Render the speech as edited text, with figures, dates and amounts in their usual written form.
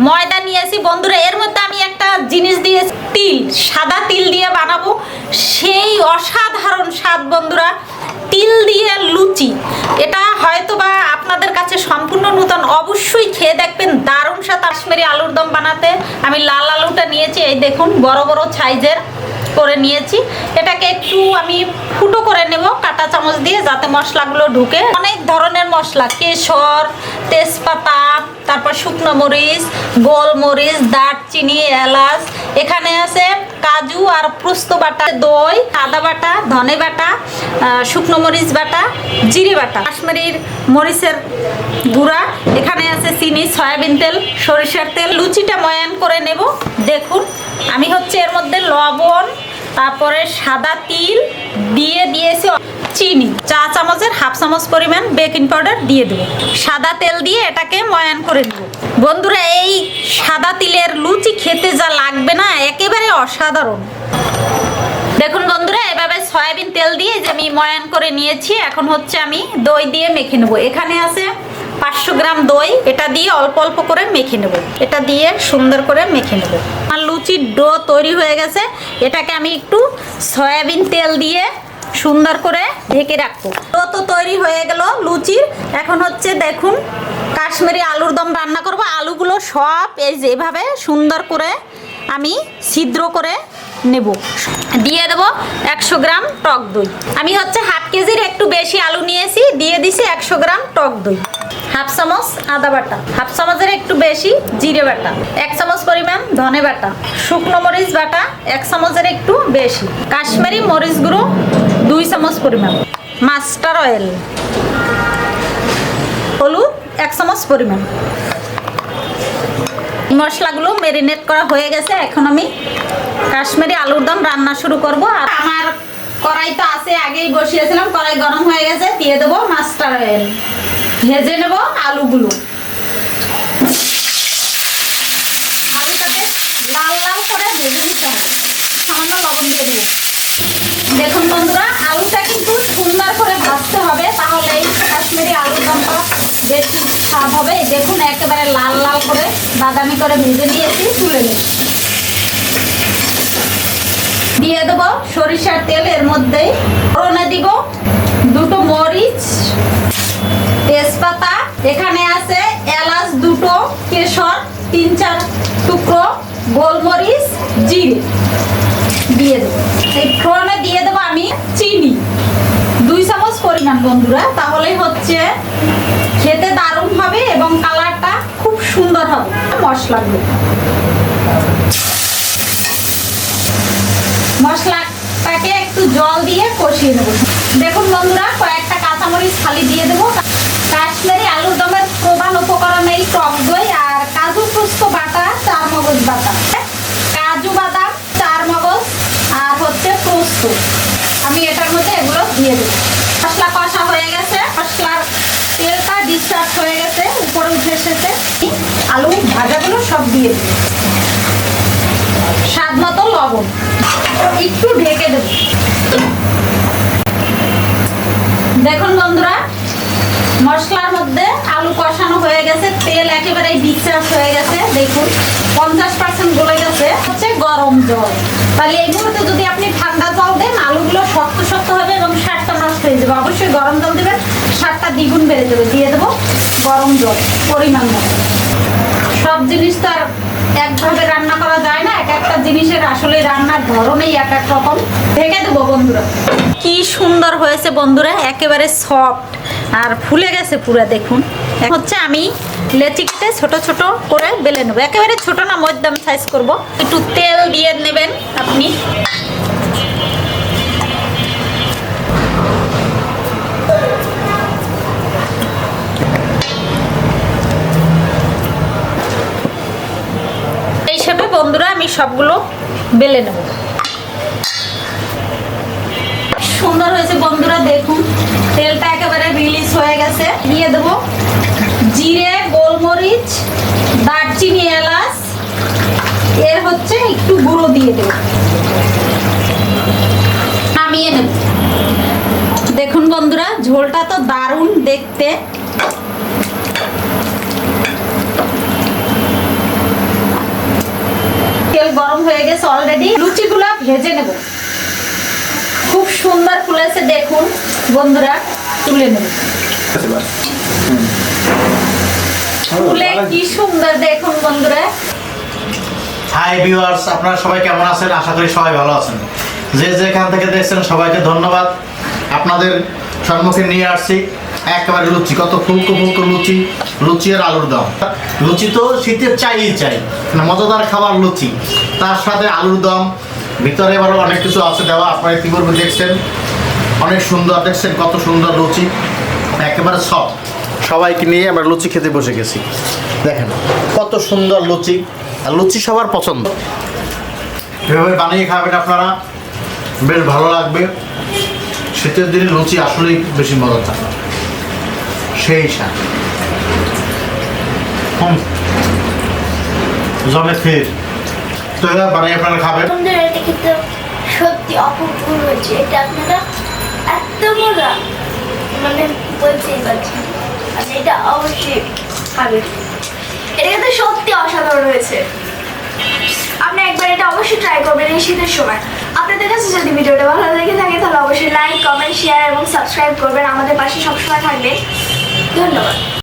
ময়দা নিয়েছি বন্ধুরা। এর মধ্যে আমি একটা জিনিস দিয়েছি, তিল, সাদা তিল দিয়ে বানাবো, সেই অসাধারণ স্বাদ বন্ধুরা। তিল দিয়ে লুচি, এটা হয়তো বা আপনাদের কাছে সম্পূর্ণ নতুন, অবশ্যই খেয়ে দেখবেন, দারুণ স্বাদ। কাশ্মীরি আলুর দম বানাতে আমি লাল আলুটা নিয়েছি, এই দেখুন বড় বড় সাইজের করে নিয়েছি। এটাকে একটু আমি ফুটো করে নেব কাঁটা চামচ দিয়ে, যাতে মশলাগুলো ঢুকে। অনেক ধরনের মশলা, কেশর, তেজপাতা, তারপর শুকনো মরিচ, গোলমরিচ, দারচিনি, এলাচ, এখানে আছে কাজু আর পোস্ত বাটা, দই, আদা বাটা, ধনে বাটা, শুকনো মরিচ বাটা, জিরে বাটা, কাশ্মীরির মরিচের গুঁড়া, এখানে আছে চিনি, সয়াবিন তেল, সরিষার তেল। লুচিটা ময়ান করে নেব। দেখুন আমি হচ্ছে এর মধ্যে লবণ, তারপরে সাদা তিল দিয়ে দিয়েছি, চিনি চা চামচের হাফ চামচ পরিমাণ বেকিং পাউডার দিয়ে দেবো। সাদা তেল দিয়ে এটাকে ময়ান করে নেব বন্ধুরা। এই সাদা তিলের লুচি খেতে যা লাগবে না, একেবারে অসাধারণ। দেখুন বন্ধুরা, এভাবে সয়াবিন তেল দিয়ে যে আমি ময়ান করে নিয়েছি। এখন হচ্ছে আমি দই দিয়ে মেখে নেব। এখানে আছে 500 গ্রাম দই, এটা দিয়ে অল্প অল্প করে মেখে নেব। এটা দিয়ে সুন্দর করে মেখে নেব। আর লুচির ডো তৈরি হয়ে গেছে, এটাকে আমি একটু সয়াবিন তেল দিয়ে সুন্দর করে ঢেকে রাখবো। ডো তো তৈরি হয়ে গেল লুচির। এখন হচ্ছে দেখুন কাশ্মীরি আলুর দম রান্না করব। আলুগুলো সব এই যেভাবে সুন্দর করে আমি ছিদ্র করে নেব। দিয়ে দেবো 100 গ্রাম টক দই। আমি হচ্ছে হাফ কেজির একটু বেশি আলু নিয়েছি, দিয়ে দিছি 100 গ্রাম টক দই, হাফ চামচ আদা বাটা, হাফ চামচের একটু বেশি জিরে বাটা, 1 চামচ পরিমাণ ধনে বাটা, শুকনো মরিচ বাটা 1 চামচের একটু বেশি, কাশ্মীরি মরিচ গুঁড়ো 2 চামচ পরিমাণ, মাস্টার অয়েল, হলুদ 1 চামচ পরিমাণ। মশলাগুলো ম্যারিনেট করা হয়ে গেছে। এখন আমি কাশ্মীরি আলুর দম রান্না শুরু করব। আর আমার কড়াই তো আছে, আগেই বসিয়েছিলাম, কড়াই গরম হয়ে গেছে। দিয়ে দেবো মাস্টার অয়েল, ভেজে নেব আলুগুলো। আলুটাকে লাল লাল করে ভেজে নিতে হবে। সামান্য লবণ দিয়ে দেবো। দেখুন বন্ধুরা, আলুটা কিন্তু সুন্দর করে ভাজতে হবে, তাহলে কাশ্মীরি আলুর দমটা বেশি স্বাদ হবে। দেখুন একেবারে লাল লাল করে বাদামি করে ভেজে নিয়েছি, তুলে নিই। দিয়ে দেবো সরিষার তেল, এর মধ্যে ফোড়নে দিব 2টো মরিচ, তেজপাতা, এখানে আছে এলাচ 2টো, কেশর 3-4 টুকরো, গোলমরিচ, জিরে দিয়ে দেবো। এই ফোড়নে দিয়ে দেবো আমি চিনি 2 চামচ পরিমাণ বন্ধুরা, তাহলেই হচ্ছে খেতে দারুণ হবে এবং কালারটা খুব সুন্দর হবে। মশলাটাকে একটু জল দিয়ে কষিয়ে নেব। দেখুন বন্ধুরা, কয়েকটা কাঁচামরিচ খালি দিয়ে দেবো। কাশ্মীরি আলুর দমের প্রধান উপকরণ এই টক দই আর কাজু পোস্ত বাটা, 4 মগজ বাটা, কাজু বাদাম 4 মগজ আর হচ্ছে পোস্ত। আমি এটার মধ্যে এগুলো দিয়ে দেবো। মশলা কষা হয়ে গেছে, মশলার তেলটা ডিসচার্জ হয়ে গেছে, উপরে উঠে এসেছে। আলু ভাজাগুলো সব দিয়ে দেবো। স্বাদ মতো লবণ, একটু ঢেকে দেব। দেখুন বন্ধুরা, মশলার মধ্যে আলু কষানো হয়ে গেছে, তেল একেবারে ডিসচার্জ হয়ে গেছে। দেখুন 50% গলে গেছে। হচ্ছে গরম জল, তাহলে এই মুহূর্তে যদি আপনি ঠান্ডা জল দেন, আলুগুলো শক্ত শক্ত হবে এবং স্বাদটা নষ্ট হয়ে যাবে। অবশ্যই গরম জল দেবেন, স্বাদটা দ্বিগুণ বেড়ে যাবে। দিয়ে দেবো গরম জল পরিমাণ মতো। সব জিনিস তো আর একভাবে রান্না করা যায় না, এক একটা জিনিসের আসলে রান্নার ধরনেই এক এক রকম। ঢেকে দেবো বন্ধুরা। কি সুন্দর হয়েছে বন্ধুরা, একেবারে সফট আর ফুলে গেছে পুরো। দেখুন হচ্ছে আমি লেচিতে ছোট ছোট করে বেলে নেবো। একেবারে ছোট না, মধ্যম সাইজ করব। একটু তেল দিয়ে নেবেন আপনি। এইভাবে বন্ধুরা আমি সবগুলো বেলে নেব। সুন্দর হয়েছে বন্ধুরা, দেখুন তেলটা একেবারে রিলিজ হয়ে গেছে। দিয়ে দেবো জিরে, গোলমরিচ, দারচিনি, এলাচ, এর হচ্ছে একটু গুঁড়ো দিয়ে দেবো। নামিয়ে নেব। দেখুন বন্ধুরা, ঝোলটা তো দারুণ দেখতে। ভেজে নেব। খুব সুন্দর ফুলেছে দেখুন বন্ধুরা, তুলে নেব। ফুলে কি সুন্দর দেখুন বন্ধুরা। হাই ভিউয়ার্স, আপনারা সবাই কেমন আছেন? আশা করি সবাই ভালো আছেন। যে যেখান থেকে দেখছেন সবাইকে ধন্যবাদ। আপনাদের সম্মুখে নিয়ে আসছি একেবারে লুচি, কত ফুলকো ফুলকো লুচি, লুচি আর আলুর দম। লুচি তো শীতের চাই, মানে মজাদার খাবার লুচি, তার সাথে আলুর দম, ভিতরে এবারও অনেক কিছু আছে দেওয়া। আপনারা ইতিপূর্বে দেখছেন, অনেক সুন্দর, দেখছেন কত সুন্দর লুচি, একেবারে সফট। সবাইকে নিয়ে আমরা লুচি খেতে বসে গেছি। দেখেন কত সুন্দর লুচি, আর লুচি সবার পছন্দ। এভাবে বানিয়ে খাবেন আপনারা, বেশ ভালো লাগবে। শীতের দিনে লুচি আসলেই বেশি মজা থাকে, সেই স্বাদ। জমে ফের তো এবার বানিয়ে আপনারা খাবেন। এটা কিন্তু সত্যি অপূর্ব হয়েছে। এটা আপনারা এত মজা মানে বলতেই পারছি না। আর এটা অবশ্যই খাবেন। এটা কিন্তু সত্যি অসাধারণ হয়েছে। আপনি একবার এটা অবশ্যই ট্রাই করবেন এই শীতের সময়। আপনাদের কাছে যদি ভিডিওটা ভালো লেগে থাকে তাহলে অবশ্যই লাইক, কমেন্ট, শেয়ার এবং সাবস্ক্রাইব করবেন। আমাদের পাশে সবসময় থাকবেন। ধন্যবাদ।